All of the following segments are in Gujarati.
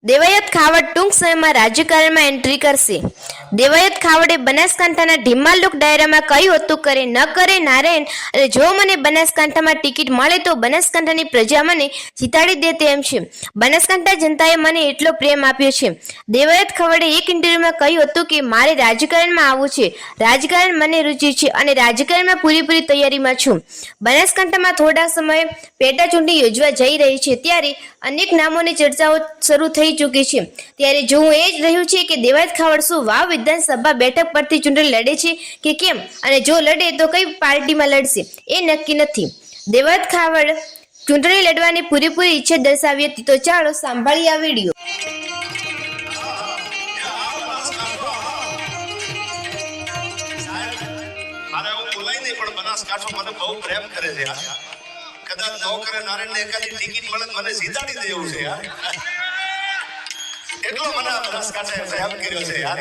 દેવાયત ખાવડ ટૂંક સમયમાં રાજ્યકારણમાં એન્ટ્રી કરશે. દેવાયત ખાવડે બનાસકાંઠાના ઢીમાલોક ડાયરામાં કહ્યું હતું, કરે ન કરે નારાયણ, અને જો મને બનાસકાંઠામાં ટિકિટ મળે તો બનાસકાંઠાની પ્રજા મને જીતાડી દે તેમ છે. બનાસકાંઠા જનતાએ મને એટલો પ્રેમ આપ્યો છે. દેવાયત ખાવડે એક ઇન્ટરવ્યુમાં કહ્યું હતું કે મારે રાજકારણમાં આવવું છે, રાજકારણ મને રુચિ છે અને રાજકારણમાં પૂરેપૂરી તૈયારીમાં છું. બનાસકાંઠામાં થોડા સમયે પેટા ચૂંટણી યોજવા જઈ રહી છે, ત્યારે અનેક નામોની ચર્ચાઓ શરૂ થઈ ચૂકી છે. ત્યારે જોવું એ જ રહ્યું છે કે દેવાયત ખાવડ શું વાવ વિધાનસભા બેઠક પરથી ચૂંટણી લડે છે કે કેમ, અને જો લડે તો કઈ પાર્ટીમાં લડશે એ નક્કી નથી. દેવાયત ખાવડ ચૂંટણી લડવાની પૂરેપૂરી ઈચ્છા દર્શાવી હતી. તો ચાલો સાંભળીએ આ વિડીયો. બનાસકાંઠો મને બહુ પ્રેમ કરે છે. કદાચ ન કરે નારાયણને એકાદી ટિકિટ મળે મને જીતાડી દે એવું છે યાર. એટલો મને બનાસકાંઠાએ પ્રેમ કર્યો છે યાર.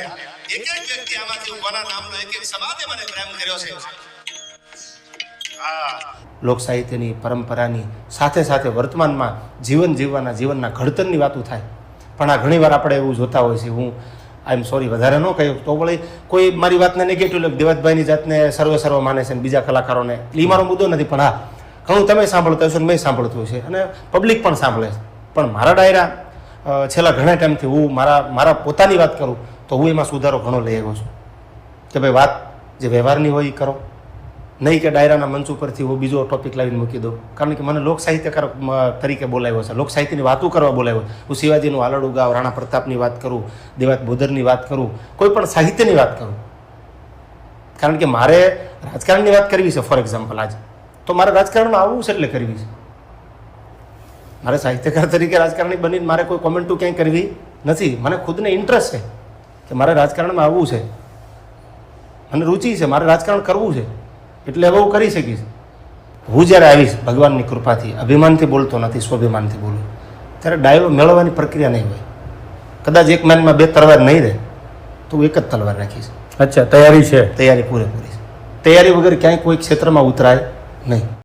એક એક વ્યક્તિ આમાંથી કોના નામનો એક એક સમાજે મને પ્રેમ કર્યો છે. લોક સાહિત્યની પરંપરાની સાથે સાથે વર્તમાનમાં જીવન જીવવાના જીવનના ઘડતરની વાતો થાય. પણ આ ઘણીવાર આપણે એવું જોતા હોય છે, હું આઈ એમ સોરી વધારે ન કહ્યું તો વળી કોઈ મારી વાતને નેગેટિવ લે, દેવાયતભાઈની જાતને સર્વ માને છે, બીજા કલાકારોને. એ મારો મુદ્દો નથી, પણ હા ઘણું તમે સાંભળતા હશો ને મેં સાંભળતું હશે અને પબ્લિક પણ સાંભળે છે. પણ મારા ડાયરા છેલ્લા ઘણા ટાઈમથી હું મારા પોતાની વાત કરું તો હું એમાં સુધારો ઘણો લઈ આવ્યો છું કે ભાઈ વાત જે વ્યવહારની હોય એ કરો, નહીં કે ડાયરાના મંચ ઉપરથી હું બીજો ટોપિક લાવીને મૂકી દઉં. કારણ કે મને લોક સાહિત્યકાર તરીકે બોલાવ્યો છે, લોક સાહિત્યની વાતો કરવા બોલાવ્યો. હું શિવાજીનું આલડું ગાવ, રાણા પ્રતાપની વાત કરું, દેવાયત બોદરની વાત કરું, કોઈ પણ સાહિત્યની વાત કરું. કારણ કે મારે રાજકારણની વાત કરવી છે ફોર એક્ઝામ્પલ આજે, તો મારે રાજકારણમાં આવવું છે એટલે કરવી છે. મારે સાહિત્યકાર તરીકે રાજકારણી બનીને મારે કોઈ કોમેન્ટો ક્યાંય કરવી નથી. મને ખુદને ઇન્ટરેસ્ટ છે કે મારે રાજકારણમાં આવવું છે, મને રુચિ છે, મારે રાજકારણ કરવું છે, એટલે હવે હું કરી શકીશ. હું જ્યારે આવીશ ભગવાનની કૃપાથી, અભિમાનથી બોલતો નથી, સ્વાભિમાનથી બોલું, ત્યારે ડાયરો મેળવવાની પ્રક્રિયા નહીં હોય. કદાચ એક મેનમાં બે તલવાર નહીં રહે તો હું એક જ તલવાર રાખીશ. અચ્છા, તૈયારી છે? તૈયારી પૂરેપૂરી છે. તૈયારી વગર ક્યાંય કોઈ ક્ષેત્રમાં ઉતરાય નહીં.